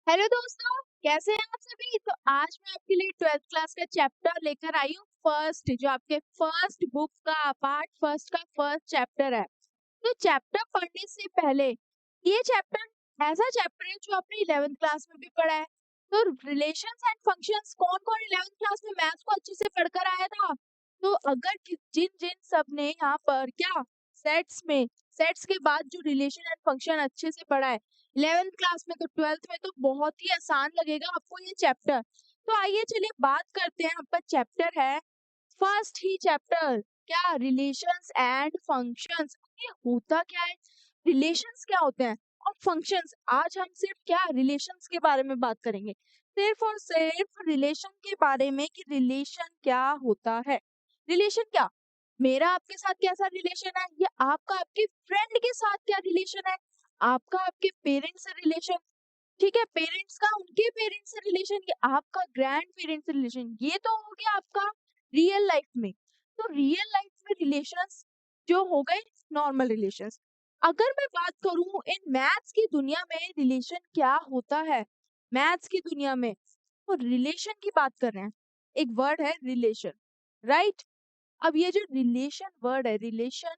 Hello दोस्तों, कैसे हैं आप सभी। तो आज मैं आपके लिए 12th क्लास का चैप्टर लेकर आई हूँ। फर्स्ट जो आपके फर्स्ट बुक का पार्ट फर्स्ट का फर्स्ट चैप्टर है। तो चैप्टर पढ़ने से पहले ये चैप्टर ऐसा चैप्टर है जो आपने 11th क्लास में भी पढ़ा है। तो रिलेशंस एंड फंक्शंस कौन कौन 11th क्लास में मैथ्स को अच्छे से पढ़कर आया था। तो अगर जिन जिन सब ने यहाँ पर क्या सेट्स में सेट्स के बाद जो रिलेशन एंड फंक्शन अच्छे से पढ़ा है 11th क्लास में, तो 12th में तो बहुत ही आसान लगेगा आपको ये चैप्टर। तो आइए चलिए बात करते हैं। आपका चैप्टर है फर्स्ट ही चैप्टर, क्या रिलेशंस एंड फंक्शंस। ये होता क्या है, रिलेशंस क्या होते हैं और फंक्शंस। आज हम सिर्फ क्या रिलेशंस के बारे में बात करेंगे, सिर्फ और सिर्फ रिलेशन के बारे में कि रिलेशन क्या होता है। रिलेशन क्या, मेरा आपके साथ कैसा रिलेशन है, या आपका आपके फ्रेंड के साथ क्या रिलेशन है, आपका आपके पेरेंट्स से रिलेशन, ठीक है, पेरेंट्स का उनके पेरेंट्स से रिलेशन, ये आपका ग्रैंड पेरेंट्स से रिलेशन। ये तो हो गया आपका रियल लाइफ में। तो रियल लाइफ में रिलेशंस जो हो गए नॉर्मल रिलेशंस। अगर मैं बात करूं इन मैथ्स की दुनिया में रिलेशन क्या होता है, मैथ्स की दुनिया में तो रिलेशन की बात कर रहे हैं। एक वर्ड है रिलेशन, राइट। अब ये जो रिलेशन वर्ड है, रिलेशन,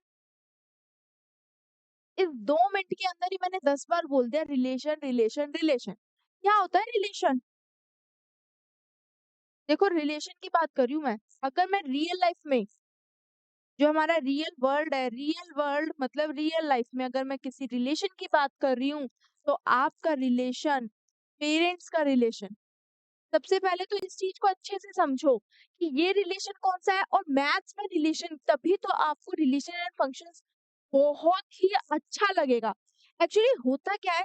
इस 2 मिनट के अंदर ही मैंने 10 बार बोल दिया रिलेशन रिलेशन रिलेशन। क्या होता है रिलेशन। देखो रिलेशन की बात कर रही हूँ मैं। अगर मैं रियल लाइफ में जो हमारा रियल वर्ल्ड है, रियल वर्ल्ड मतलब रियल लाइफ में अगर मैं किसी रिलेशन की बात कर रही हूँ, तो आपका रिलेशन पेरेंट्स का रिलेशन। सबसे पहले तो इस चीज को अच्छे से समझो कि ये रिलेशन कौन सा है, और मैथ्स में रिलेशन, तभी तो आपको रिलेशन एंड फंक्शंस बहुत ही अच्छा लगेगा। एक्चुअली होता क्या है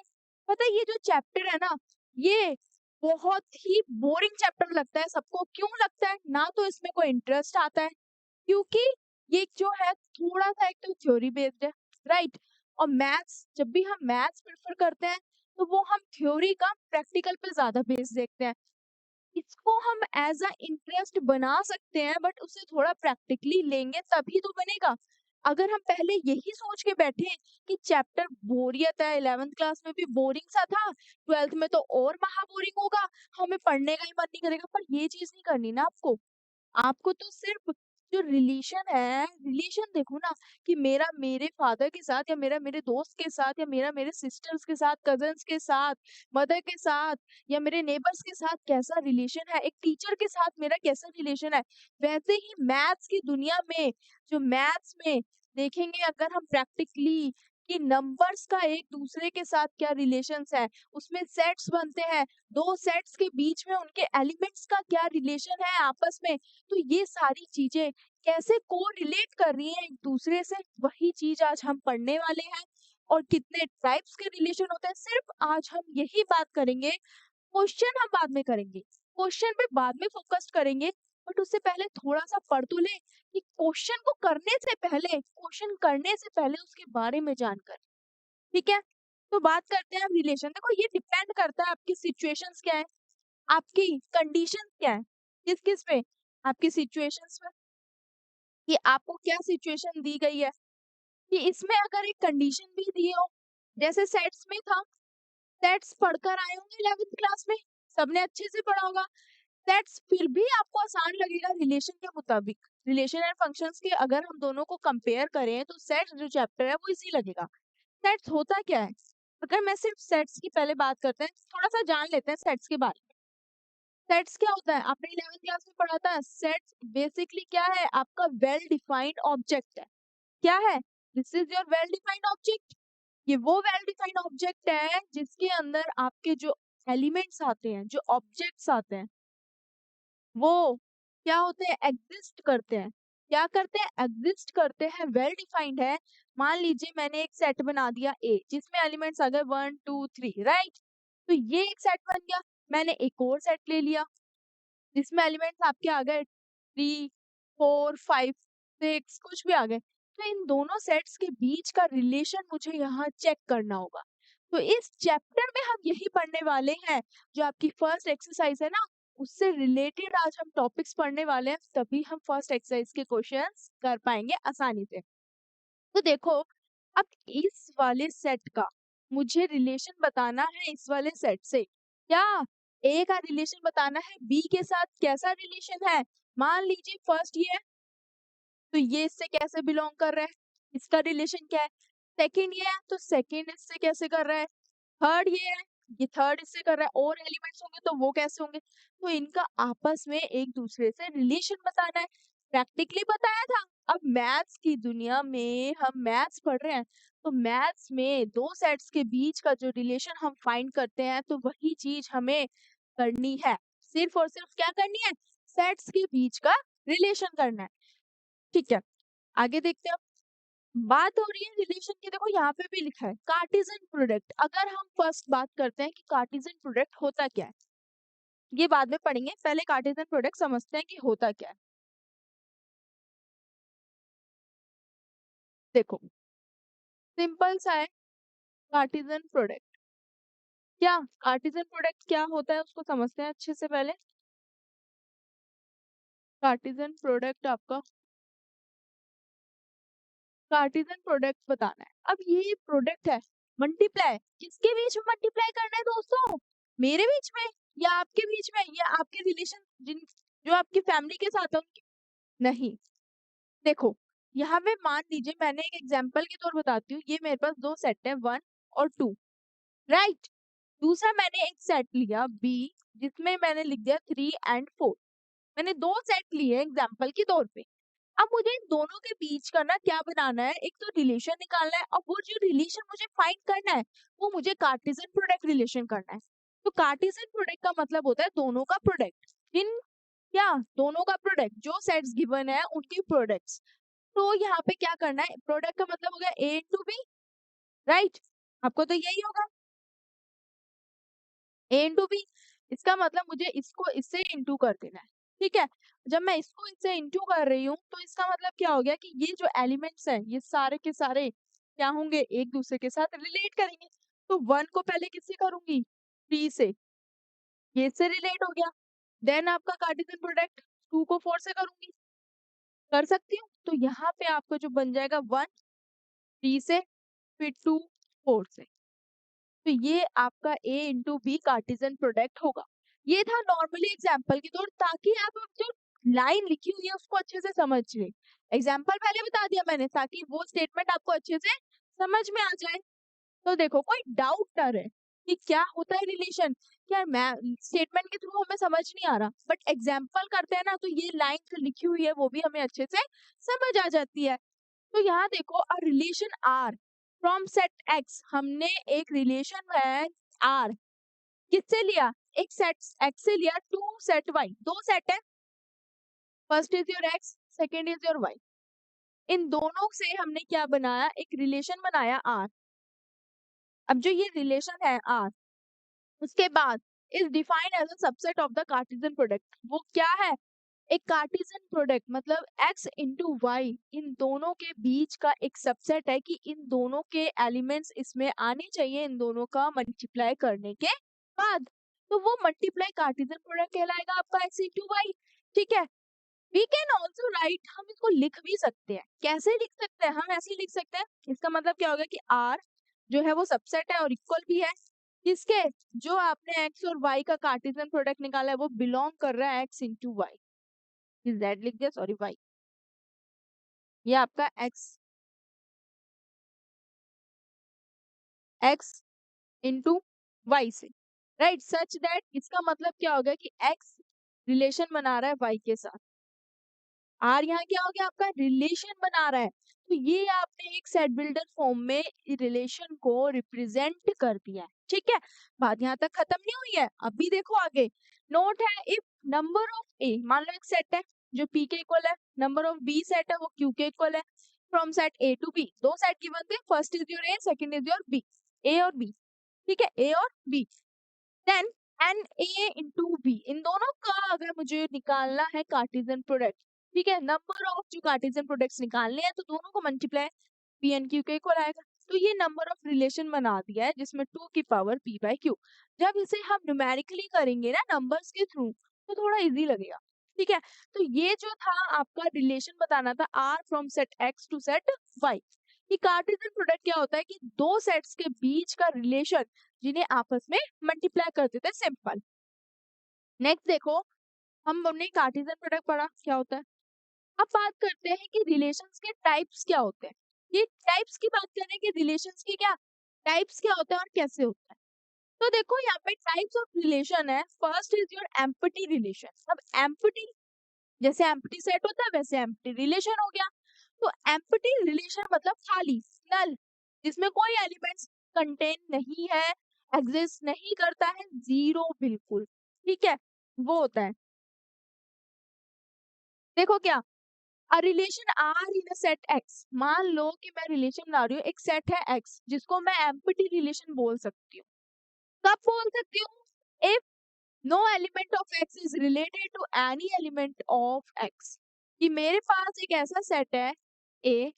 पता है, ये जो चैप्टर है ना, ये बहुत ही बोरिंग चैप्टर लगता है सबको। क्यों लगता है ना, तो इसमें कोई इंटरेस्ट आता है, क्योंकि ये जो है थोड़ा सा एक तो थ्योरी बेस्ड है, राइट। और मैथ्स, जब भी हम मैथ्स प्रेफर करते हैं तो वो हम थ्योरी का प्रैक्टिकल पे ज्यादा बेस देखते हैं। इसको हम एज अ इंटरेस्ट बना सकते हैं, बट उसे थोड़ा प्रैक्टिकली लेंगे तभी तो बनेगा। अगर हम पहले यही सोच के बैठे कि चैप्टर बोरियत है, 11th क्लास में भी बोरिंग सा था, 12th में तो और महा बोरिंग होगा, हमें पढ़ने का ही मन नहीं करेगा, पर ये चीज नहीं करनी ना आपको। आपको तो सिर्फ जो रिलेशन है, रिलेशन देखो ना, कि मेरा मेरे फादर के साथ, या मेरा मेरे दोस्त के साथ, या मेरा मेरे सिस्टर्स के साथ, कजन्स के साथ, मदर के साथ, या मेरे नेबर्स के साथ कैसा रिलेशन है, एक टीचर के साथ मेरा कैसा रिलेशन है। वैसे ही मैथ्स की दुनिया में, जो मैथ्स में देखेंगे अगर हम प्रैक्टिकली कि नंबर्स का एक दूसरे के साथ क्या रिलेशंस है, उसमें सेट्स बनते हैं, दो सेट्स के बीच में उनके एलिमेंट्स का क्या रिलेशन है आपस में, तो ये सारी चीजें कैसे को रिलेट कर रही हैं एक दूसरे से, वही चीज आज हम पढ़ने वाले हैं। और कितने टाइप्स के रिलेशन होते हैं सिर्फ आज हम यही बात करेंगे। क्वेश्चन हम बाद में करेंगे, क्वेश्चन पे बाद में फोकस करेंगे, बट उससे पहले थोड़ा सा पढ़ तो ले कि क्वेश्चन को करने से पहले, क्वेश्चन करने से पहले उसके बारे में जानकर, ठीक है। तो बात करते हैं हम रिलेशन। देखो ये डिपेंड करता है आपकी सिचुएशंस क्या है, आपकी कंडीशन क्या है, किस किस पे, आपकी सिचुएशंस पे, कि आपको क्या सिचुएशन दी गई है, कि इसमें अगर एक कंडीशन भी दी हो, जैसे सेट्स में था, सेट्स पढ़कर आए होंगे 11th क्लास में, सबने अच्छे से पढ़ा होगा। सेट्स फिर भी आपको आसान लगेगा रिलेशन के मुताबिक, रिलेशन एंड फंक्शंस के अगर हम दोनों को कंपेयर करें तो सेट्स जो चैप्टर है वो इजी लगेगा। सेट्स होता क्या है, अगर मैं सिर्फ सेट्स की पहले बात करते हैं, थोड़ा सा जान लेते हैं सेट्स के बारे में। सेट्स क्या होता है, आपने 11th क्लास में पढ़ा था। सेट्स बेसिकली क्या है, आपका वेल डिफाइंड ऑब्जेक्ट है। क्या है, this is your well defined object. ये वो वेल डिफाइंड ऑब्जेक्ट है जिसके अंदर आपके जो एलिमेंट्स आते हैं, जो ऑब्जेक्ट्स आते हैं, वो क्या होते हैं, एग्जिस्ट करते हैं। क्या करते हैं, एग्जिस्ट करते हैं, वेल डिफाइंड है। मान लीजिए मैंने एक सेट बना दिया ए, जिसमें एलिमेंट्स आ गए 1 2 3, राइट। तो ये एक सेट बन गया। मैंने एक और सेट ले लिया जिसमें एलिमेंट्स आपके आ गए 3 4 5 6, कुछ भी आ गए। तो इन दोनों सेट्स के बीच का रिलेशन मुझे यहाँ चेक करना होगा। तो इस चैप्टर में हम यही पढ़ने वाले हैं, जो आपकी फर्स्ट एक्सरसाइज है ना, उससे रिलेटेड आज हम टॉपिक्स पढ़ने वाले हैं, तभी हम फर्स्ट एक्सरसाइज के क्वेश्चंस कर पाएंगे आसानी से। तो देखो, अब इस वाले सेट का मुझे रिलेशन बताना है इस वाले सेट से, क्या ए का रिलेशन बताना है बी के साथ, कैसा रिलेशन है? मान लीजिए फर्स्ट ये है, तो ये इससे कैसे बिलोंग कर रहा है, इसका रिलेशन क्या है? सेकंड ये है, तो सेकंड इससे कैसे कर रहा है? थर्ड ये है, ये थर्ड इससे कर रहा है, और एलिमेंट्स होंगे तो वो कैसे होंगे? तो इनका आपस में एक दूसरे से रिलेशन बताना है। प्रैक्टिकली बताया था। अब मैथ्स की दुनिया में हम मैथ्स पढ़ रहे हैं, तो मैथ्स में दो सेट्स के बीच का जो रिलेशन हम फाइंड करते हैं, तो वही चीज हमें करनी है। सिर्फ और सिर्फ क्या करनी है? सेट्स के बीच का रिलेशन करना है। ठीक है, आगे देखते हैं। बात हो रही है रिलेशन की, देखो यहाँ पे भी लिखा है कार्टेशियन प्रोडक्ट। अगर हम फर्स्ट बात करते हैं कि कार्टेशियन प्रोडक्ट होता क्या है, ये बाद में पढ़ेंगे, पहले कार्टेशियन प्रोडक्ट समझते हैं कि होता क्या है। देखो सिंपल सा है कार्टेशियन प्रोडक्ट। क्या कार्टेशियन प्रोडक्ट क्या होता है उसको समझते हैं अच्छे से पहले। कार्टेशियन प्रोडक्ट आपका, कार्टेशियन प्रोडक्ट बताना है। अब ये प्रोडक्ट है, मल्टीप्लाई किसके बीच में मल्टीप्लाई करना है दोस्तों? मेरे बीच में या आपके बीच में, या आपके रिलेशन जिन जो आपकी फैमिली के साथ है उनके? नहीं। देखो यहाँ पे मान लीजिए, मैंने एक एग्जांपल के तौर बताती हूँ, ये मेरे पास दो सेट है 1 और 2, राइट। दूसरा मैंने एक सेट लिया बी, जिसमें मैंने लिख दिया 3 एंड 4। मैंने दो सेट लिए एग्जांपल के तौर पे। अब मुझे इन दोनों के बीच का ना क्या बनाना है, एक तो रिलेशन निकालना है, और वो जो रिलेशन मुझे फाइंड करना है, वो मुझे कार्टेशियन प्रोडक्ट रिलेशन करना है। तो कार्टेशियन प्रोडक्ट का मतलब होता है दोनों का प्रोडक्ट। इन क्या दोनों का प्रोडक्ट, जो सेट्स गिवन है उनके प्रोडक्ट्स। तो यहाँ पे क्या करना है, प्रोडक्ट का मतलब हो गया ए इंटू बी, राइट। आपको तो यही होगा, ए इंटू बी। इसका मतलब मुझे इसको इससे इंटू कर देना है। ठीक है, जब मैं इसको इससे इंटू कर रही हूँ, तो इसका मतलब क्या हो गया कि ये जो एलिमेंट्स हैं ये सारे के सारे क्या होंगे, एक दूसरे के साथ रिलेट करेंगे। तो 1 को पहले किससे करूंगी? 3 से, ये इससे रिलेट हो गया। देन आपका कार्टेशियन प्रोडक्ट 2 को 4 से करूंगी, कर सकती हूँ। तो यहाँ पे आपको जो बन जाएगा 1 3 से, फिर 2 4 से। तो ये आपका ए इंटू बी कार्टेशियन प्रोडक्ट होगा। ये था नॉर्मली एग्जाम्पल की तौर, ताकि आप अब जो लाइन लिखी हुई है उसको अच्छे से समझ ले। एग्जाम्पल पहले बता दिया मैंने, ताकि वो स्टेटमेंट आपको अच्छे से समझ में आ जाए। तो देखो कोई डाउट ना रहे कि क्या होता है रिलेशन, क्या मैं स्टेटमेंट के थ्रू हमें समझ नहीं आ रहा, बट एग्जाम्पल करते हैं ना, तो ये लाइन जो लिखी हुई है वो भी हमें अच्छे से समझ आ जाती है। तो यहाँ देखो a relation R from set X, हमने एक रिलेशन है आर किससे लिया, एक सेट एक्स से लिया टू सेट वाई, दो सेट है, first is your X, second is your Y. इन दोनों से हमने क्या बनाया, एक रिलेशन बनाया आर। अब जो ये रिलेशन है आर, उसके बाद is defined as a subset of the Cartesian product. वो क्या है, एक कार्टेशियन प्रोडक्ट मतलब x इंटू वाई, इन दोनों के बीच का एक सबसेट है कि इन दोनों के एलिमेंट्स इसमें आने चाहिए, इन दोनों का मल्टीप्लाई करने के बाद। तो वो मल्टीप्लाई कार्टेशियन प्रोडक्ट कहलाएगा आपका x इंटू वाई। ठीक है, वी कैन ऑल्सो राइट, हम इसको लिख भी सकते हैं। कैसे लिख सकते हैं, हम ऐसे लिख सकते हैं। इसका मतलब क्या होगा कि r जो है वो सबसेट है और इक्वल भी है किसके, जो आपने x और y का कार्टेशियन प्रोडक्ट निकाला है वो बिलोंग कर रहा है x इंटू वाई। जेड लिख दिया, सॉरी वाई, ये आपका एक्स इंटू वाई से, राइट। सच दैट इसका मतलब क्या हो गया कि एक्स रिलेशन बना रहा है वाई के साथ, आर यहाँ क्या हो गया आपका रिलेशन बना रहा है। तो ये आपने एक सेट बिल्डर फॉर्म में रिलेशन को रिप्रेजेंट कर दिया है। ठीक है, बात यहाँ तक खत्म नहीं हुई है, अभी देखो आगे। नोट है इफ नंबर ऑफ ए, मान लो एक सेट है जो पी के इक्वल है, नंबर ऑफ बी सेट है वो क्यू के इक्वल है, from set A to B, दो सेट गिवन थे, first is your A, second is your B, A और बी। ठीक है, ए और B, then n A into B, इन दोनों का अगर मुझे निकालना है कार्टेशियन प्रोडक्ट, ठीक है, नंबर ऑफ जो कार्टेशियन प्रोडक्ट्स निकालने हैं तो दोनों को मल्टीप्लाई पी एन क्यू के इक्वल आएगा। तो ये नंबर ऑफ रिलेशन बना दिया है जिसमें 2 की पावर p बाय q। जब इसे हम न्यूमेरिकली करेंगे ना नंबर्स के थ्रू, तो थोड़ा इजी लगेगा। ठीक है, तो ये जो था आपका रिलेशन बताना था r from set x to set y। कि कार्टेशियन प्रोडक्ट क्या होता है कि दो सेट्स के बीच का रिलेशन जिन्हें आपस में मल्टीप्लाई कर देते हैं, सिंपल। नेक्स्ट देखो, हमने कार्टेशियन प्रोडक्ट पढ़ा क्या होता है। अब बात करते हैं कि रिलेशंस के टाइप्स क्या होते हैं। ये टाइप्स की बात करें कि रिलेशंस के क्या टाइप्स क्या होते हैं और कैसे होता है। तो देखो यहाँ पे टाइप्स ऑफ रिलेशन है। First is your empty relation. अब एम्प्टी, जैसे एम्प्टी सेट होता है वैसे एम्प्टी रिलेशन हो गया। तो एम्प्टी रिलेशन मतलब खाली, नल, जिसमें कोई एलिमेंट्स कंटेन नहीं है, एग्जिस्ट नहीं करता है, जीरो बिल्कुल, ठीक है, वो होता है। देखो क्या, a relation R in a set X, मान लो कि मैं रिलेशन बना रही हूँ, एक सेट है एक्स जिसको मैं एम्प्टी रिलेशन बोल सकती हूँ। कब बोल सकती हूँ? If no element of X is related to any element of X, कि मेरे पास एक ऐसा सेट है ए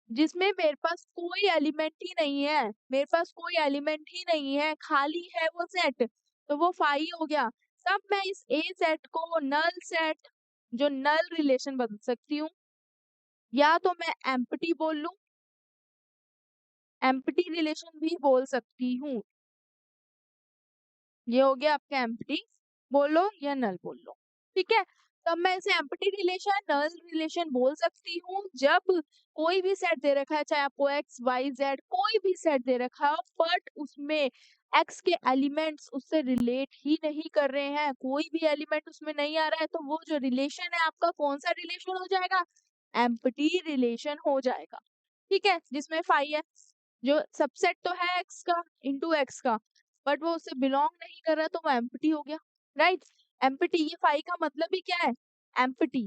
जिसमें मेरे पास कोई एलिमेंट ही नहीं है, मेरे पास कोई एलिमेंट ही नहीं है, खाली है वो सेट, तो वो फाई हो गया। तब मैं इस ए सेट को नल सेट, जो नल रिलेशन बदल सकती हूँ, या तो मैं एम्प्टी बोल लूं, एम्प्टी रिलेशन भी बोल सकती हूँ। ये हो गया आपका एम्प्टी, बोलो या नल बोल लो, ठीक है। तब मैं इसे एम्प्टी रिलेशन, नल रिलेशन बोल सकती हूँ जब कोई भी सेट दे रखा है, चाहे आपको एक्स वाई जेड कोई भी सेट दे रखा है, बट उसमें एक्स के एलिमेंट्स उससे रिलेट ही नहीं कर रहे हैं, कोई भी एलिमेंट उसमें नहीं आ रहा है, तो वो जो रिलेशन है आपका कौन सा रिलेशन हो जाएगा? एम्प्टी रिलेशन हो जाएगा, ठीक है, जिसमें फाई है, जो सबसेट तो है एक्स का इंटू एक्स का, बट वो उससे बिलोंग नहीं कर रहा, तो वो एम्प्टी हो गया, राइट। एम्प्टी, ये फाई का मतलब ही क्या है? एम्प्टी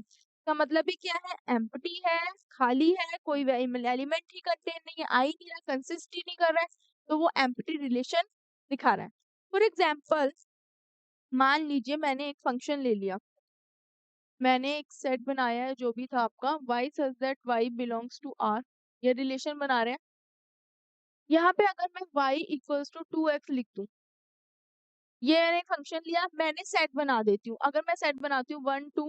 का मतलब ही क्या है? एम्प्टी है, खाली है, कोई एलिमेंट ही कंटेन नहीं है, आ ही नहीं रहा, कंसिस्ट ही नहीं कर रहा है, तो वो एम्प्टी रिलेशन दिखा रहा है। फॉर एग्जाम्पल, मान लीजिए मैंने एक फंक्शन ले लिया, मैंने एक सेट बनाया है जो भी था आपका y such that y belongs to r, ये रिलेशन बना रहे हैं। यहाँ पे अगर मैं y इक्वल्स टू 2x लिख दूं, ये मैंने एक फंक्शन लिया, मैंने सेट बना देती हूँ, अगर मैं सेट बनाती हूँ 1 2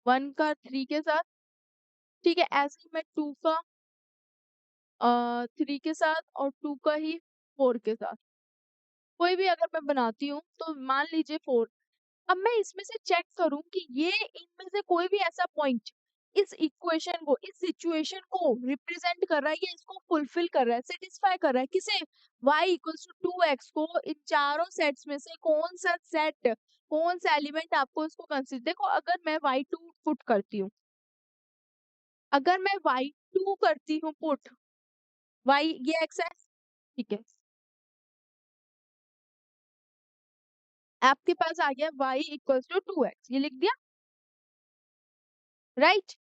1 का 3 के साथ, ठीक है, ऐसे ही मैं 2 का 3 के साथ और 2 का ही 4 के साथ, कोई भी अगर मैं बनाती हूँ तो मान लीजिए 4। अब मैं इसमें से चेक करूं कि ये इनमें से कोई भी ऐसा पॉइंट इस इक्वेशन को, इस सिचुएशन को रिप्रेजेंट कर रहा है, या इसको फुलफिल कर रहा है, सेटिस्फाई कर रहा है, किसे? y इक्वल्स टू 2x को, इन चारों सेट्स में से कौन सा सेट, कौन सा एलिमेंट आपको इसको कंसीडर, देखो अगर मैं y2 पुट करती हूँ, अगर मैं y2 करती हूँ पुट, y ये x है, ठीक है, आपके पास आ गया y इक्वल्स टू 2x, ये लिख दिया, राइट।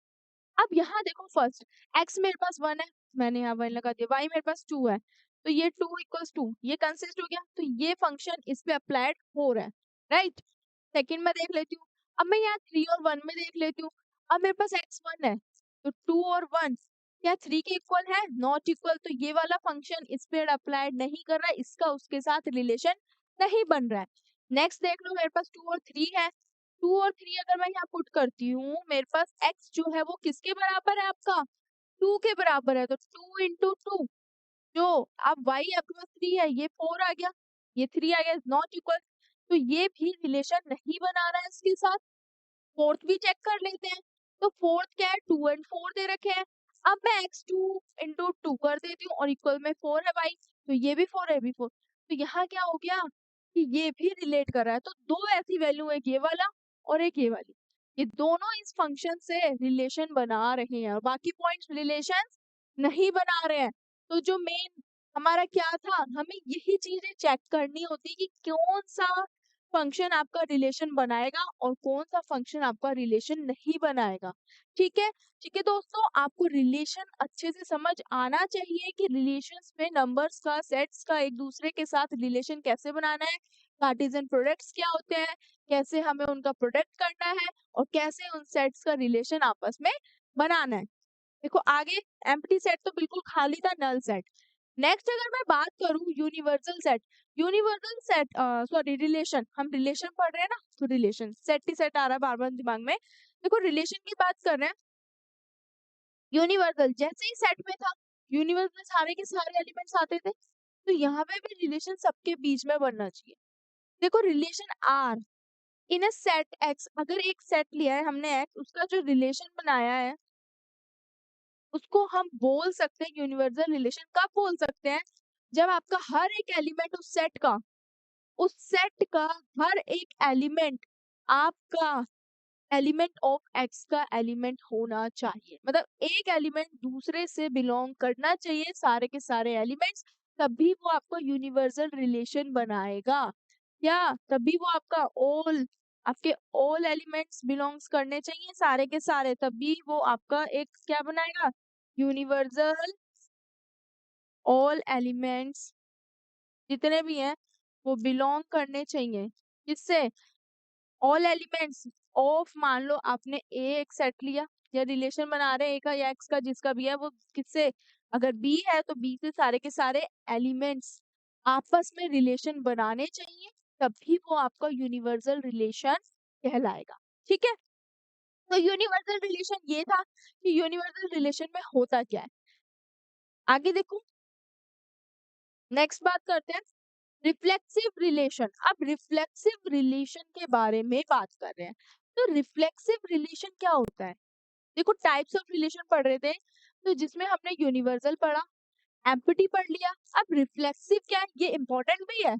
अब यहाँ देखो, फर्स्ट x मेरे पास 1 है, मैंने यहाँ 1 लगा दिया, y मेरे पास 2 है, तो ये 2 इक्वल्स 2, ये कंसिस्ट हो गया, तो ये फंक्शन इस पे अप्लाइड हो रहा है, राइट। सेकंड में देख लेती हूँ, अब मैं यहाँ 3 और 1 में देख लेती हूँ, अब मेरे पास x1 है, तो 2 और 1 क्या 3 के इक्वल है? नॉट इक्वल, तो ये वाला फंक्शन इस पे अप्लाइड नहीं कर रहा है, इसका उसके साथ रिलेशन नहीं बन रहा है। नेक्स्ट देख लो, मेरे पास 2 और 3 है, 2 और 3 अगर मैं यहाँ पुट करती हूँ, मेरे पास x जो है वो किसके बराबर है आपका? 2 के बराबर है, तो 2 इंटू 2, जो अब y आपके पास 3 है, ये 4 आ गया, ये 3 आ गया, नॉट इक्वल, तो ये भी रिलेशन नहीं बना रहा है इसके साथ। फोर्थ भी चेक कर लेते हैं, तो फोर्थ क्या है? 2 एंड 4 दे रखे हैं, अब मैं x2 इंटू 2 कर देती हूँ और इक्वल में 4 है भाई, तो ये भी 4 है, भी 4, तो यहाँ क्या हो गया कि ये भी रिलेट कर रहा है, तो दो ऐसी वैल्यू है, ये वाला और एक ये वाली, ये दोनों इस फंक्शन से रिलेशन बना रहे हैं और बाकी पॉइंट्स रिलेशन नहीं बना रहे हैं। तो जो मेन हमारा क्या था, हमें यही चीजें चेक करनी होती कि कौन सा फंक्शन आपका रिलेशन बनाएगा और कौन सा फंक्शन आपका रिलेशन नहीं बनाएगा, ठीक है। ठीक है दोस्तों, आपको रिलेशन अच्छे से समझ आना चाहिए कि रिलेशंस में नंबर्स का, सेट्स का एक दूसरे के साथ रिलेशन कैसे बनाना है, कार्टेशियन प्रोडक्ट्स क्या होते हैं, कैसे हमें उनका प्रोडक्ट करना है और कैसे उन सेट्स का रिलेशन आपस में बनाना है। देखो आगे, एम्प्टी सेट तो बिल्कुल खाली था, नल सेट। नेक्स्ट अगर मैं बात करूं universal set, universal set sorry relation, हम रिलेशन पढ़ रहे हैं ना, तो रिलेशन, सेट ही सेट आ रहा है बार बार दिमाग में, देखो रिलेशन की बात कर रहे हैं। यूनिवर्सल जैसे ही सेट में था, यूनिवर्स में सारे के सारे एलिमेंट्स आते थे, तो यहाँ पे भी रिलेशन सबके बीच में बनना चाहिए। देखो relation R in a set X, अगर एक सेट लिया है हमने एक्स, उसका जो रिलेशन बनाया है उसको हम बोल सकते हैं यूनिवर्सल रिलेशन। कब बोल सकते हैं? जब आपका हर एक एलिमेंट उस सेट का हर एक एलिमेंट आपका एलिमेंट ऑफ एक्स का एलिमेंट होना चाहिए। मतलब एक एलिमेंट दूसरे से बिलोंग करना चाहिए, सारे के सारे एलिमेंट्स, तभी वो आपको यूनिवर्सल रिलेशन बनाएगा। क्या? तभी वो आपके ऑल एलिमेंट्स बिलोंग्स करने चाहिए, सारे के सारे, तभी वो आपका एक क्या बनाएगा? यूनिवर्सल ऑल एलिमेंट्स जितने भी हैं वो बिलोंग करने चाहिए। किससे? ऑल एलिमेंट्स ऑफ, मान लो आपने ए एक सेट लिया या रिलेशन बना रहे हैं ए का या एक्स का, जिसका भी है वो किससे? अगर बी है तो बी से सारे के सारे एलिमेंट्स आपस में रिलेशन बनाने चाहिए, तभी वो आपका यूनिवर्सल रिलेशन कहलाएगा। ठीक है, तो यूनिवर्सल रिलेशन ये था कि यूनिवर्सल रिलेशन में होता क्या है। आगे देखो, नेक्स्ट बात करते हैं रिफ्लेक्सिव रिलेशन। अब रिफ्लेक्सिव रिलेशन के बारे में बात कर रहे हैं। तो रिफ्लेक्सिव रिलेशन क्या होता है? देखो टाइप्स ऑफ रिलेशन पढ़ रहे थे, तो जिसमें हमने यूनिवर्सल पढ़ा, एम्पटी पढ़ लिया। अब रिफ्लेक्सिव क्या है, ये इंपॉर्टेंट भी है।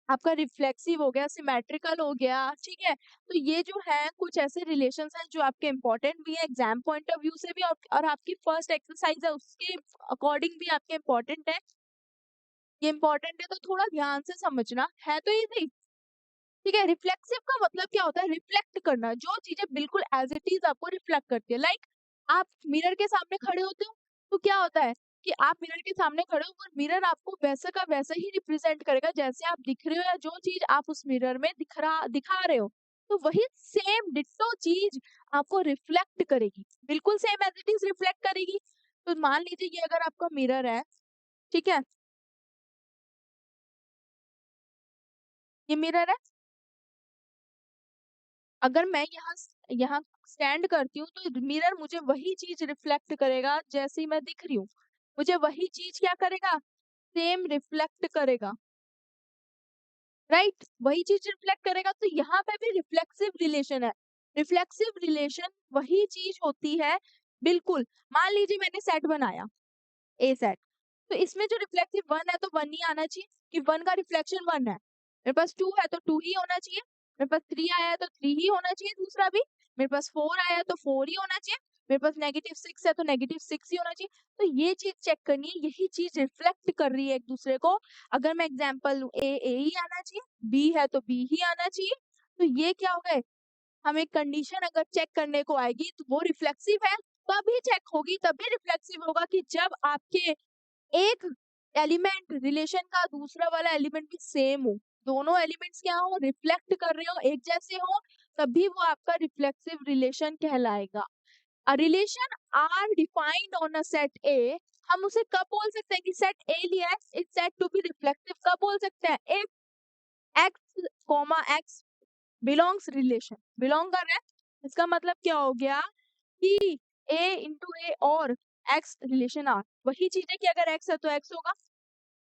आपका रिफ्लेक्सिव हो गया, सिमेट्रिकल हो गया, ठीक है। तो ये जो है कुछ ऐसे रिलेशंस हैं जो आपके इंपॉर्टेंट भी है एग्जाम पॉइंट ऑफ व्यू से भी, और आपकी फर्स्ट एक्सरसाइज है उसके अकॉर्डिंग भी आपके इंपॉर्टेंट है। ये इंपॉर्टेंट है तो थोड़ा ध्यान से समझना है, तो इजी। ठीक है, रिफ्लेक्सिव का मतलब क्या होता है? रिफ्लेक्ट करना, जो चीजें बिल्कुल एज इट इज आपको रिफ्लेक्ट करती है। लाइक आप मिरर के सामने खड़े होते हो तो क्या होता है कि आप मिरर के सामने खड़े हो और मिरर आपको वैसा का वैसा ही रिप्रेजेंट करेगा जैसे आप दिख रहे हो, या जो चीज आप उस मिरर में दिखा रहे हो, तो वही सेम डिट्टो चीज आपको रिफ्लेक्ट करेगी, बिल्कुल same as it is reflect करेगी। तो मान लीजिए ये अगर आपका मिरर है, ठीक है, ये मिरर है, अगर मैं यहाँ स्टैंड करती हूँ तो मिरर मुझे वही चीज रिफ्लेक्ट करेगा जैसे ही मैं दिख रही हूँ, मुझे वही चीज क्या करेगा? सेम रिफ्लेक्ट करेगा, राइट, वही चीज रिफ्लेक्ट करेगा। तो यहाँ पे भी रिफ्लेक्सिव रिलेशन है। रिफ्लेक्सिव रिलेशन वही चीज होती है, बिल्कुल। मान लीजिए मैंने सेट बनाया ए सेट, तो इसमें जो रिफ्लेक्टिव वन है तो वन ही आना चाहिए कि वन का रिफ्लेक्शन वन है। मेरे पास टू है तो टू ही होना चाहिए, मेरे पास थ्री आया है तो थ्री ही होना चाहिए दूसरा भी, मेरे पास फोर आया है तो फोर ही होना चाहिए, मेरे पास नेगेटिव सिक्स है तो नेगेटिव सिक्स ही होना चाहिए। तो ये चीज चेक करनी है, यही चीज रिफ्लेक्ट कर रही है एक दूसरे को। अगर मैं एग्जाम्पल लूँ, ए ही आना चाहिए, बी है तो बी ही आना चाहिए। तो ये क्या हो गए, हमें कंडीशन अगर चेक करने को आएगी तो वो रिफ्लेक्सिव है, तभी चेक होगी, तभी रिफ्लेक्सिव होगा कि जब आपके एक एलिमेंट रिलेशन का दूसरा वाला एलिमेंट भी सेम हो, दोनों एलिमेंट्स क्या हो, रिफ्लेक्ट कर रहे हो, एक जैसे हो, तभी वो आपका रिफ्लेक्सिव रिलेशन कहलाएगा। A relation R defined on a set A, हम उसे कब बोल सकते हैं कि सेट ए लिया है, it's said to be reflexive, कब बोल सकते हैं? If X comma X belongs, relation belong कर रहा है, इसका मतलब क्या हो गया कि ए इंटू ए और एक्स रिलेशन आर, वही चीज है कि अगर एक्स है तो एक्स होगा।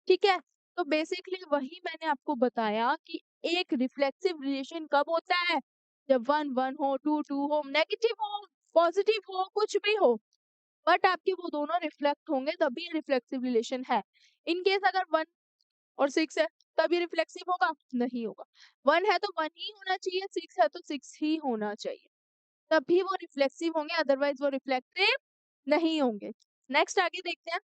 ठीक है, तो बेसिकली वही मैंने आपको बताया कि एक रिफ्लेक्सिव रिलेशन कब होता है, जब वन वन हो, टू टू हो, नेगेटिव हो, पॉजिटिव हो, कुछ भी हो, बट आपके वो दोनों रिफ्लेक्ट होंगे तभी रिफ्लेक्सिव रिलेशन है। इन केस अगर वन और सिक्स है तभी रिफ्लेक्सिव होगा? नहीं होगा। वन है तो वन ही होना चाहिए, सिक्स है तो सिक्स ही होना चाहिए, तभी वो रिफ्लेक्सिव होंगे, अदरवाइज वो रिफ्लेक्टिव नहीं होंगे। नेक्स्ट आगे देखते हैं।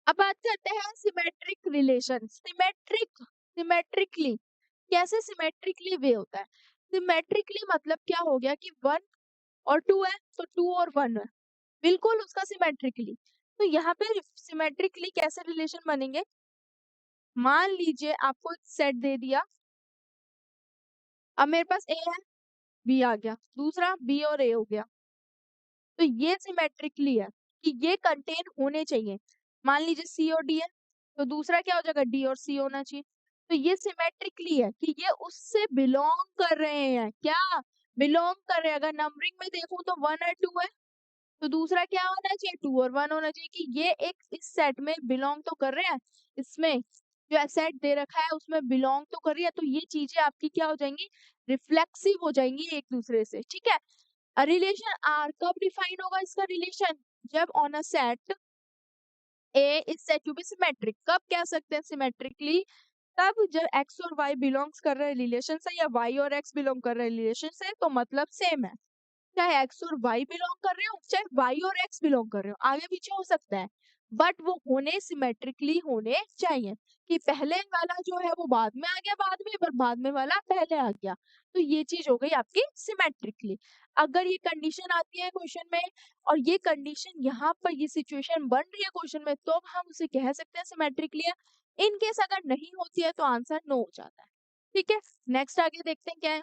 अब बात करते हैं सिमेट्रिक रिलेशन। सिमेट्रिकली कैसे सिमेट्रिकली वे होता है? सिमेट्रिकली मतलब क्या हो गया कि वन और टू है तो टू और वन है, बिल्कुल उसका सिमेट्रिकली। तो यहाँ पे सिमेट्रिकली कैसे रिलेशन बनेंगे? मान लीजिए आपको एक सेट दे दिया, अब मेरे पास ए है, बी आ गया, दूसरा बी और ए हो गया, तो ये सिमेट्रिकली है कि ये कंटेन होने चाहिए। मान लीजिए सी और डी है, तो दूसरा क्या हो जाएगा? डी और सी होना चाहिए। तो ये सिमेट्रिकली है कि ये उससे बिलोंग कर रहे हैं, क्या बिलोंग कर रहे हैं? अगर नंबरिंग में देखूं तो वन और टू है, तो दूसरा क्या होना चाहिए, 2 और 1 होना चाहिए कि ये एक इस सेट में बिलोंग तो कर रहे हैं, इसमें जो सेट दे रखा है उसमें बिलोंग तो कर रही है, तो ये चीजें आपकी क्या हो जाएंगी, रिफ्लेक्सिव हो जाएंगी एक दूसरे से, ठीक है। रिलेशन आर कब डिफाइन होगा इसका रिलेशन, जब on a set A is said to be symmetric, कब कह सकते हैं सिमेट्रिकली, तब जब एक्स और वाई बिलोंग्स कर रहे हैं रिलेशन से, या वाई और एक्स बिलोंग कर रहे हैं रिलेशन से, तो मतलब सेम है, चाहे एक्स और वाई बिलोंग कर रहे हो, चाहे वाई और एक्स बिलोंग कर रहे हो, आगे पीछे हो सकता है, बट वो होने सिमेट्रिकली होने चाहिए, कि पहले वाला जो है वो बाद में आ गया बाद में, पर बाद में वाला पहले आ गया, तो ये चीज हो गई आपकी सिमेट्रिकली। अगर ये कंडीशन आती है क्वेश्चन में, और ये कंडीशन यहाँ पर ये सिचुएशन बन रही है क्वेश्चन में, तो हम उसे कह सकते हैं सिमेट्रिकली है। इन केस अगर नहीं होती है तो आंसर नो हो जाता है, ठीक है। नेक्स्ट आगे देखते हैं क्या है,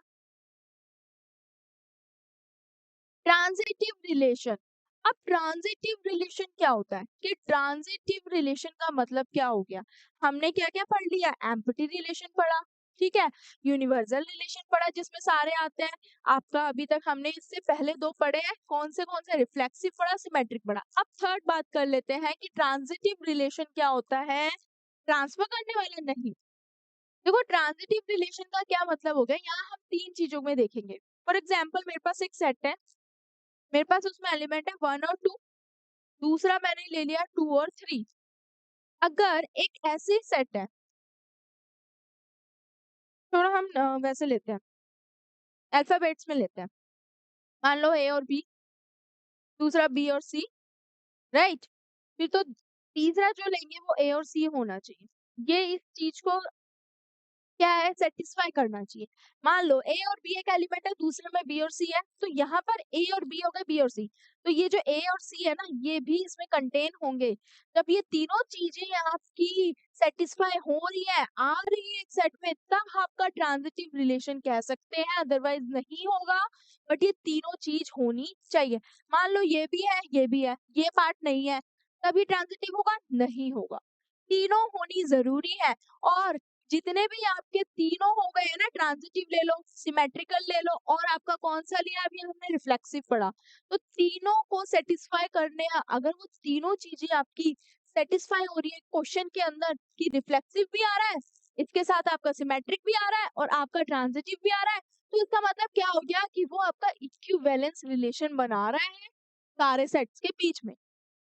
ट्रांजिटिव रिलेशन। अब ट्रांजिटिव रिलेशन क्या होता है, कि ट्रांजिटिव रिलेशन का मतलब क्या हो गया, हमने क्या क्या पढ़ लिया, एम्पटी रिलेशन पढ़ा, ठीक है, यूनिवर्सल रिलेशन पढ़ा जिसमें सारे आते हैं, आपका अभी तक हमने इससे पहले दो पढ़े हैं, कौन से रिफ्लेक्सिव पढ़ा, सिमेट्रिक पढ़ा। अब थर्ड बात कर लेते हैं कि ट्रांजिटिव रिलेशन क्या होता है, ट्रांसफर करने वाला नहीं। देखो ट्रांजिटिव रिलेशन का क्या मतलब हो गया, यहाँ हम तीन चीजों में देखेंगे। फॉर एग्जाम्पल मेरे पास एक सेट है, मेरे पास उसमें एलिमेंट है 1 और 2, दूसरा मैंने ले लिया 2 और 3। अगर एक ऐसे सेट है, थोड़ा हम वैसे लेते हैं, अल्फाबेट्स में लेते हैं, मान लो ए और बी, दूसरा बी और सी, राइट, फिर तो तीसरा जो लेंगे वो ए और सी होना चाहिए, ये इस चीज को क्या है, सेटिस्फाई करना चाहिए। मान लो ए और बी एक एलिमेंट है, दूसरे में बी और सी है, तो यहाँ पर ए और बी हो गए बी और सी, तो ये जो ए और सी है ना ये भी इसमें कंटेन होंगे। जब ये तीनों चीजें आपकी सेटिस्फाई हो रही है, आ रही है एक सेट में, तब आपका ट्रांजिटिव रिलेशन कह सकते हैं, अदरवाइज नहीं होगा। बट ये तीनों चीज होनी चाहिए, मान लो ये भी है ये भी है, ये पार्ट नहीं है, तभी ट्रांजिटिव होगा, नहीं होगा, तीनों होनी जरूरी है। और जितने भी आपके तीनों हो गए हैं ना, ट्रांजिटिव ले लो, सिमेट्रिकल ले लो, और आपका कौन सा लिया अभी हमने, रिफ्लेक्सिव पढ़ा, तो तीनों को सेटिस्फाई करने, अगर वो तीनों चीजें आपकी सेटिस्फाई हो रही है क्वेश्चन के अंदर, कि रिफ्लेक्सिव भी आ रहा है, इसके साथ आपका सिमेट्रिक भी आ रहा है, और आपका ट्रांजिटिव भी आ रहा है, तो इसका मतलब क्या हो गया, कि वो आपका इक्विवेलेंस रिलेशन बना रहा है सारे सेट्स के बीच में।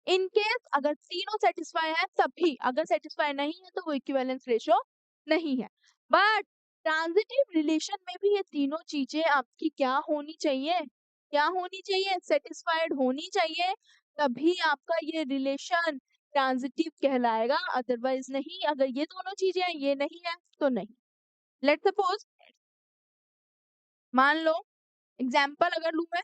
इन केस अगर तीनों सेटिस्फाई है तभी, अगर सेटिस्फाई नहीं है तो वो इक्विवेलेंस रेशो नहीं है। बट ट्रांजिटिव रिलेशन में भी ये तीनों चीजें आपकी क्या होनी चाहिए, क्या होनी चाहिए, सेटिस्फाइड होनी चाहिए, तभी आपका ये रिलेशन ट्रांजिटिव कहलाएगा, अदरवाइज नहीं। अगर ये दोनों चीजें हैं ये नहीं है तो नहीं। लेट सपोज, मान लो एग्जाम्पल अगर लूं मैं,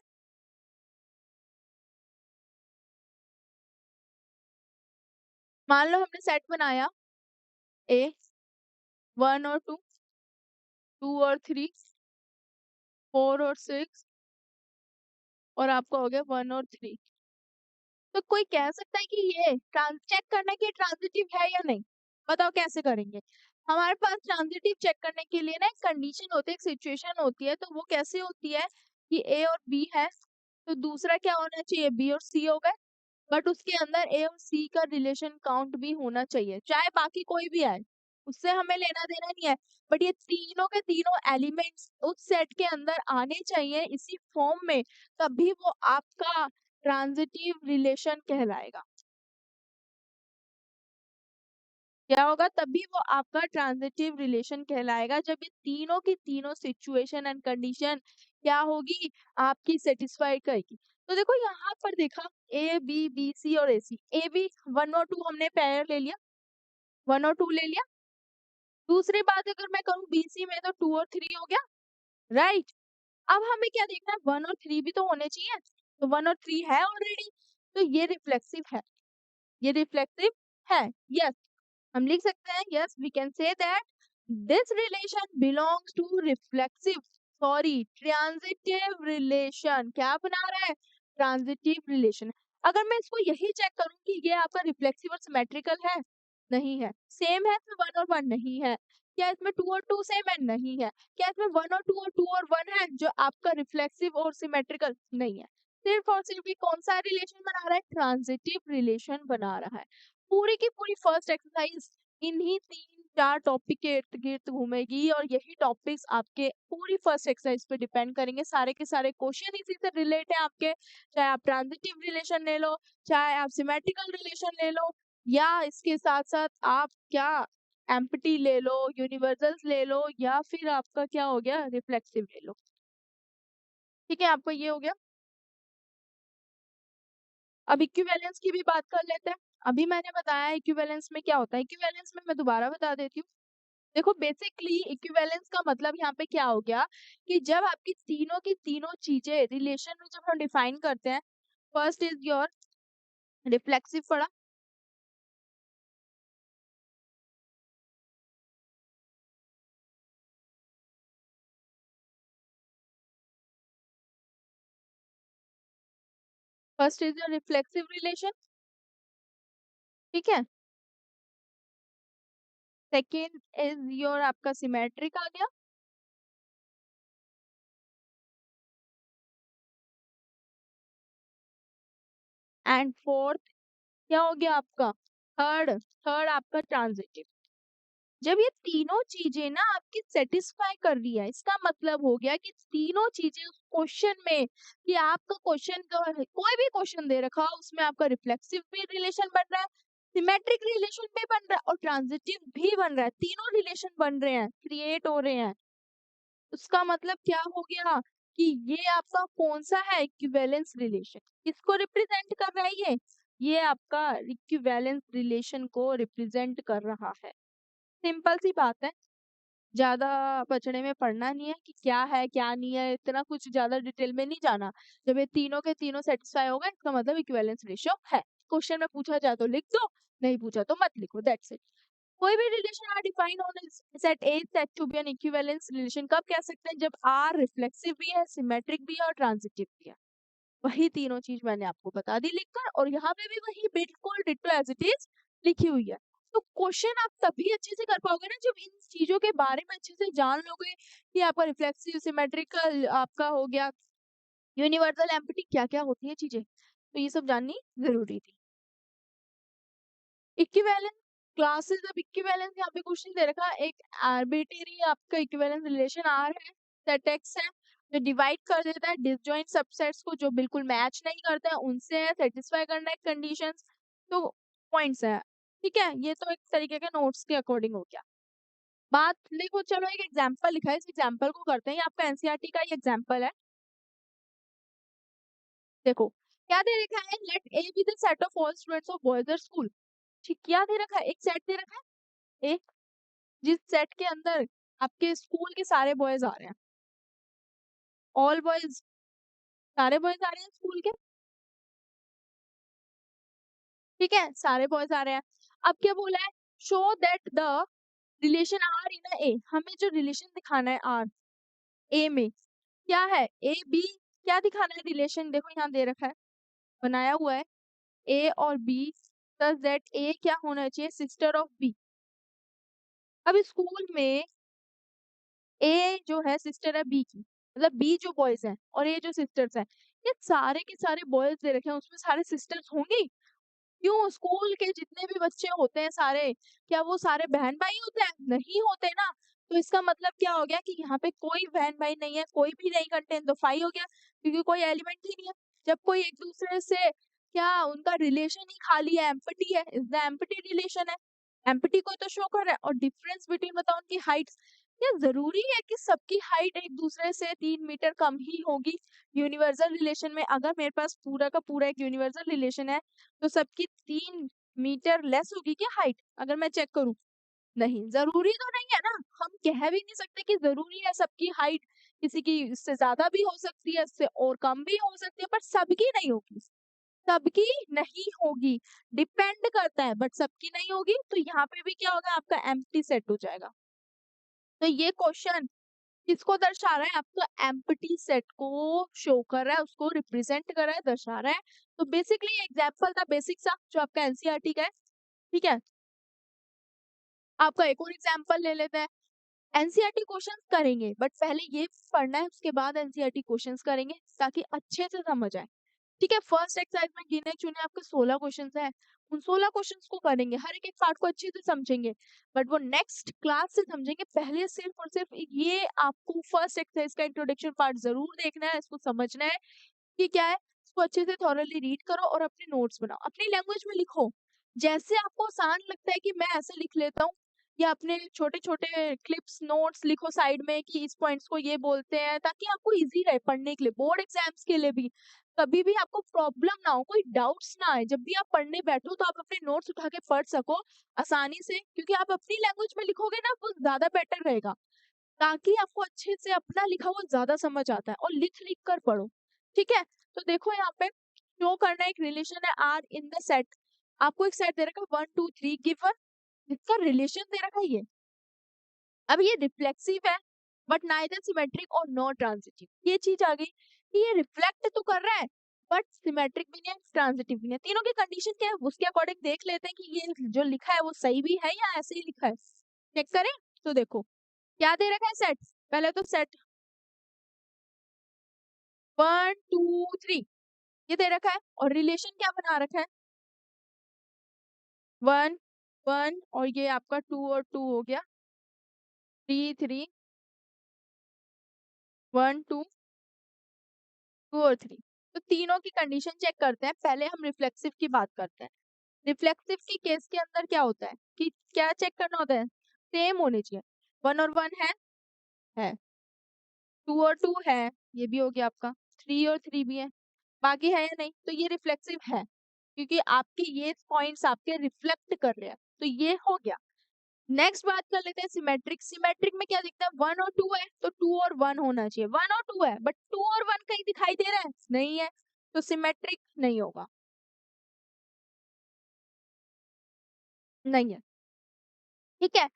मान लो हमने सेट बनाया ए 1 और 2, 2 और 3, 4 और 6, और आपका हो गया 1 और 3। तो कोई कह सकता है कि ये चेक करना कि ट्रांजिटिव है या नहीं, बताओ कैसे करेंगे। हमारे पास ट्रांजिटिव चेक करने के लिए ना एक कंडीशन होती है, एक सिचुएशन होती है, तो वो कैसे होती है, कि ए और बी है, तो दूसरा क्या होना चाहिए, बी और सी हो गए, बट उसके अंदर ए और सी का रिलेशन काउंट भी होना चाहिए, चाहे बाकी कोई भी आए, उससे हमें लेना देना नहीं है, बट ये तीनों के तीनों एलिमेंट्स उस सेट के अंदर आने चाहिए इसी फॉर्म में, तभी वो आपका ट्रांजिटिव रिलेशन कहलाएगा। क्या होगा, तभी वो आपका ट्रांजिटिव रिलेशन कहलाएगा, जब ये तीनों की तीनों सिचुएशन एंड कंडीशन क्या होगी, आपकी सेटिस्फाई करेगी। तो देखो यहाँ पर देखा, ए बी बी सी और ए सी, ए बी 1 और 2 हमने पेयर ले लिया, 1 और 2 ले लिया। दूसरी बात अगर मैं करूँ बी सी में, तो 2 और 3 हो गया, राइट। अब हमें क्या देखना है, 1 और 3 भी तो होने चाहिए, तो 1 और 3 है ऑलरेडी, तो ये रिफ्लेक्सिव है, ये रिफ्लेक्सिव है, यस। हम लिख सकते हैं, yes we can say that this relation belongs to reflexive, sorry transitive relation, क्या बना रहा है, ट्रांजिटिव रिलेशन। अगर मैं इसको यही चेक करूं कि ये आपका रिफ्लेक्सिव और सिमेट्रिकल है, नहीं है, सेम है, इसमें 1 और 1 नहीं है, क्या इसमें 2 और 2 सेम है, नहीं है, क्या इसमें 1 और 2 और 2 और 1 है जो आपका रिफ्लेक्सिव और सिमेट्रिकल, नहीं है, सिर्फ और सिर्फ ये कौन सा रिलेशन बना रहा है, ट्रांजिटिव रिलेशन बना रहा है। पूरी की पूरी फर्स्ट एक्सरसाइज इन्हीं 3-4 टॉपिक के इर्द-गिर्द घूमेगी और यही टॉपिक्स आपके पूरी फर्स्ट एक्सरसाइज पे डिपेंड करेंगे। सारे के सारे क्वेश्चन इसी से रिलेट है आपके, चाहे आप ट्रांजिटिव रिलेशन ले लो, चाहे आप सिमेट्रिकल रिलेशन ले लो, या इसके साथ-साथ आप क्या एम्पटी ले लो, यूनिवर्सल्स ले लो, या फिर आपका क्या हो गया, रिफ्लेक्सिव ले लो। ठीक है, आपका ये हो गया। अब इक्विवेलेंस की भी बात कर लेते हैं। अभी मैंने बताया इक्विवेलेंस में क्या होता है। इक्विवेलेंस में मैं दोबारा बता देती हूँ। देखो बेसिकली इक्विवेलेंस का मतलब यहाँ पे क्या हो गया कि जब आपकी तीनों की तीनों चीजें रिलेशन में जब हम डिफाइन करते हैं, फर्स्ट इज योर रिफ्लेक्सिव पड़ा, first is your reflexive relation, ठीक है। सेकेंड इज योर आपका सिमेट्रिक आ गया, एंड फोर्थ क्या हो गया आपका, थर्ड, थर्ड आपका ट्रांजिटिव। जब ये तीनों चीजें ना आपकी सेटिस्फाई कर रही है, इसका मतलब हो गया कि तीनों चीजें उस क्वेश्चन में, कि आपका क्वेश्चन जो है, कोई भी क्वेश्चन दे रखा हो उसमें आपका रिफ्लेक्सिव भी रिलेशन बन रहा है, सिमेट्रिक रिलेशन भी बन रहा है और ट्रांजिटिव भी बन रहा है, तीनों रिलेशन बन रहे हैं, क्रिएट हो रहे हैं। उसका मतलब क्या हो गया कि ये आपका कौन सा है, इक्विवेलेंस रिलेशन। किसको रिप्रेजेंट कर रहा है ये आपका इक्विवेलेंस रिलेशन को रिप्रेजेंट कर रहा है। सिंपल सी बात है, ज़्यादा बचने में पड़ना नहीं है कि क्या है, क्या नहीं है, इतना कुछ ज़्यादा डिटेल में नहीं जाना। जब ये तीनों के तीनों सैटिस्फाई हो गए, इसका मतलब इक्विवेलेंस रेशियो है। क्वेश्चन में पूछा जाए तो लिख दो, नहीं पूछा तो मत लिखो, दैट्स इट। कोई भी relation R define on set A said to be an equivalence relation कब कह सकते हैं, जब आर रिफ्लेक्सिव भी है, सिमेट्रिक भी है और ट्रांजिटिव भी है। वही तीनों चीज मैंने आपको बता दी लिखकर, और यहाँ पे भी वही बिल्कुल डिट्टो एज इट इज लिखी हुई है। तो क्वेश्चन आप तभी अच्छे से कर पाओगे ना जब इन चीजों के बारे में अच्छे से जान लोगे, कि आपका रिफ्लेक्सिव, सिमेट्रिकल, आपका हो गया यूनिवर्सल, एम्पटी, क्या क्या होती है चीजें, तो ये सब जाननी जरूरी थी। इक्विवेलेंस क्लासेस, अब इक्विवेलेंस यहाँ पे क्वेश्चन दे रखा है, एक आर्बिट्रेरी आपका इक्विवेलेंस रिलेशन आर है, सेट एक्स है, जो डिवाइड कर देता है डिसजॉइंट सबसेट्स को, जो बिल्कुल मैच नहीं करते हैं उनसे है, सेटिस्फाई करना है कंडीशंस, तो पॉइंट्स है। ठीक है, ये तो एक तरीके के नोट्स के अकॉर्डिंग हो गया। बात देखो, चलो एक एग्जांपल लिखा है, इस एग्जांपल को करते हैं, ये आपका एनसीईआरटी का ही एग्जांपल है। देखो क्या दे रखा है, let A be the set of all students of boys school. ठीक, क्या दे रखा है, एक सेट दे रखा है, एक जिस सेट के अंदर आपके स्कूल के सारे बॉयज आ रहे हैं, ऑल बॉयज, सारे बॉयज आ रहे हैं स्कूल के, ठीक है, सारे बॉयज आ रहे हैं। अब क्या बोला है, show that the relation R in A, हमें जो रिलेशन दिखाना है आर ए में, क्या है, ए बी, क्या दिखाना है रिलेशन, देखो यहाँ दे रखा है, बनाया हुआ है, ए और बी, सच दैट ए क्या होना चाहिए, सिस्टर ऑफ बी। अब स्कूल में ए जो है सिस्टर है बी की, मतलब बी जो बॉयज हैं और ए जो सिस्टर्स हैं, ये सारे के सारे बॉयज दे रखे हैं, उसमें सारे सिस्टर्स होंगी। क्यों, स्कूल के जितने भी बच्चे होते हैं सारे, क्या वो सारे बहन भाई होते हैं, नहीं होते ना। तो इसका मतलब क्या हो गया कि यहाँ पे कोई बहन भाई नहीं है, कोई भी नहीं कंटेंट, तो फाई हो गया, क्योंकि कोई एलिमेंट ही नहीं है। जब कोई एक दूसरे से, क्या उनका रिलेशन ही खाली है, एम्पटी है, इज द एम्पटी रिलेशन है, एम्पटी को तो शो कर रहा है। और डिफरेंस बिटवीन बताओ उनकी हाइट्स, क्या जरूरी है कि सबकी हाइट एक दूसरे से 3 मीटर कम ही होगी यूनिवर्सल रिलेशन में? अगर मेरे पास पूरा का पूरा एक यूनिवर्सल रिलेशन है, तो सबकी 3 मीटर लेस होगी क्या हाइट, अगर मैं चेक करूं? नहीं, जरूरी तो नहीं है ना। हम कह भी नहीं सकते कि जरूरी है सबकी हाइट, किसी की इससे ज्यादा भी हो सकती है, इससे और कम भी हो सकती है, पर सबकी नहीं होगी, सबकी नहीं होगी, डिपेंड करता है, बट सबकी नहीं होगी। तो यहाँ पे भी क्या होगा, आपका एम्प्टी सेट हो जाएगा। तो ये क्वेश्चन किसको दर्शा रहा है, आपका एम्प्टी सेट को शो कर रहा है, उसको रिप्रेजेंट कर रहा है, दर्शा रहा है। तो बेसिकली एग्जाम्पल था बेसिक सा, जो आपका एनसीईआरटी का है। ठीक है, आपका एक और एग्जाम्पल ले लेते हैं। एनसीईआरटी क्वेश्चंस करेंगे, बट पहले ये पढ़ना है, उसके बाद एनसीईआरटी क्वेश्चंस करेंगे, ताकि अच्छे से समझ आए। ठीक है, फर्स्ट एक्सरसाइज में गिने चुने आपके 16 क्वेश्चंस हैं, उन 16 क्वेश्चंस को करेंगे, हर एक पार्ट को अच्छे से समझेंगे, बट वो नेक्स्ट क्लास से समझेंगे। पहले सिर्फ और सिर्फ ये आपको फर्स्ट एक्सरसाइज का इंट्रोडक्शन पार्ट जरूर देखना है, इसको समझना है कि क्या है, इसको अच्छे से थॉरली रीड करो और अपने नोट्स बनाओ, अपनी लैंग्वेज में लिखो, जैसे आपको आसान लगता है कि मैं ऐसे लिख लेता हूँ, या अपने छोटे छोटे क्लिप्स नोट्स लिखो साइड में कि इस पॉइंट्स को ये बोलते हैं, ताकि आपको इजी रहे पढ़ने के लिए, बोर्ड एग्जाम्स के लिए भी कभी भी आपको प्रॉब्लम ना हो, कोई डाउट्स ना आए, जब भी आप पढ़ने बैठो तो आप अपने नोट्स उठा के पढ़ सको आसानी से, क्योंकि आप अपनी लैंग्वेज में लिखोगे ना वो ज्यादा बेटर रहेगा, ताकि आपको अच्छे से अपना लिखा हुआ ज्यादा समझ आता है, और लिख लिख कर पढ़ो। ठीक है, तो देखो यहाँ पे शो करना एक रिलेशन है आर इन द सेट, आपको एक सेट दे रखा है 1 2 3 गिवन, इसका रिलेशन दे रखा है ये। अब ये रिफ्लेक्सिव है बट नाइदर सिमेट्रिक और नॉट ट्रांजिटिव, ये चीज आ गई कि ये रिफ्लेक्ट तो कर रहा है बट सिमेट्रिक भी नहीं है ट्रांजिटिव भी नहीं है, तीनों की कंडीशन क्या है उसके अकॉर्डिंग देख लेते हैं कि ये जो लिखा है वो सही भी है या ऐसे ही लिखा है, चेक करें। तो देखो क्या दे रखा है सेट, पहले तो सेट 1 2 3 ये दे रखा है, और रिलेशन क्या बना रखा है 1 1, और ये आपका 2 और 2 हो गया 3 3 1 2 2 और 3, तो तीनों की कंडीशन चेक करते हैं। पहले हम रिफ्लेक्सिव की बात करते हैं। रिफ्लेक्सिव की केस के अंदर क्या होता है कि क्या चेक करना होता है, सेम होने चाहिए, 1 और 1 है 2 और 2 है, ये भी हो गया आपका, 3 और 3 भी है, बाकी है या नहीं, तो ये रिफ्लेक्सिव है, क्योंकि आपके ये पॉइंट्स आपके रिफ्लेक्ट कर रहे हैं, तो ये हो गया। नेक्स्ट बात कर लेते हैं सिमेट्रिक, सिमेट्रिक में क्या दिखता है 1 और 2 है, तो 2 और 1 होना चाहिए, 1 और 2 है बट 2 और 1 कहीं दिखाई दे रहा है नहीं है, तो सिमेट्रिक नहीं होगा, नहीं है। ठीक है,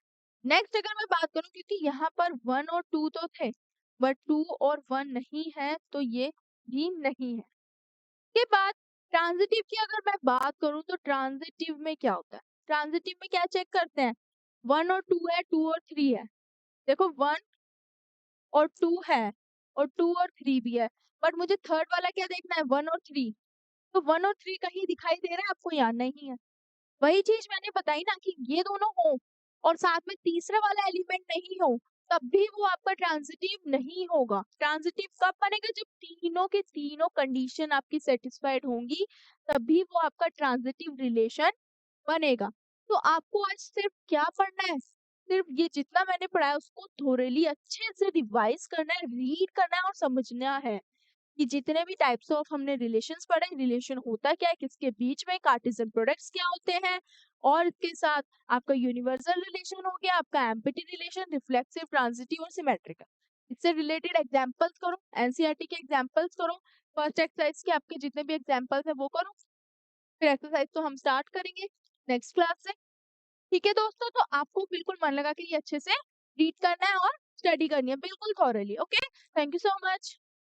नेक्स्ट अगर मैं बात करूं, क्योंकि यहाँ पर 1 और 2 तो थे बट 2 और 1 नहीं है, तो ये भी नहीं है। के बाद ट्रांजिटिव की अगर मैं बात करूं, तो ट्रांजिटिव में क्या होता है, ट्रांजिटिव में क्या चेक करते हैं 1 और 2 है, 2 और 3 है, देखो 1 और 2 है और 2 और 3 भी है, बट मुझे थर्ड वाला क्या देखना है 1 और 3, तो 1 और 3 कहीं दिखाई दे रहा है आपको, यहाँ नहीं है। वही चीज मैंने बताई ना कि ये दोनों हो और साथ में तीसरा वाला एलिमेंट नहीं हो, तब भी वो आपका ट्रांजिटिव नहीं होगा। ट्रांजिटिव कब बनेगा, जब तीनों के तीनों कंडीशन आपकी सेटिस्फाइड होंगी, तभी वो आपका ट्रांजिटिव रिलेशन बनेगा। तो आपको आज सिर्फ क्या पढ़ना है, सिर्फ ये जितना मैंने पढ़ा है उसको थोरेली अच्छे से रिवाइज करना है, रीड करना है और समझना है कि जितने भी टाइप्स ऑफ हमने रिलेशंस पढ़े, रिलेशन होता क्या है, किसके बीच में, कार्टेशियन प्रोडक्ट्स क्या होते हैं, और इसके साथ आपका यूनिवर्सल रिलेशन हो गया, आपका एम्पटी रिलेशन, रिफ्लेक्सिव, ट्रांजिटिव और सिमेट्रिकल। इससे रिलेटेड एग्जांपल्स करो, एनसीईआरटी के एग्जांपल्स करो, फर्स्ट एक्सरसाइज के आपके जितने भी एग्जांपल्स है वो करो, फिर एक्सरसाइज तो हम स्टार्ट करेंगे नेक्स्ट क्लास से। ठीक है दोस्तों, तो आपको बिल्कुल मन लगा के ये अच्छे से रीड करना है और स्टडी करनी है, बिल्कुल thoroughly. Okay, thank you so much.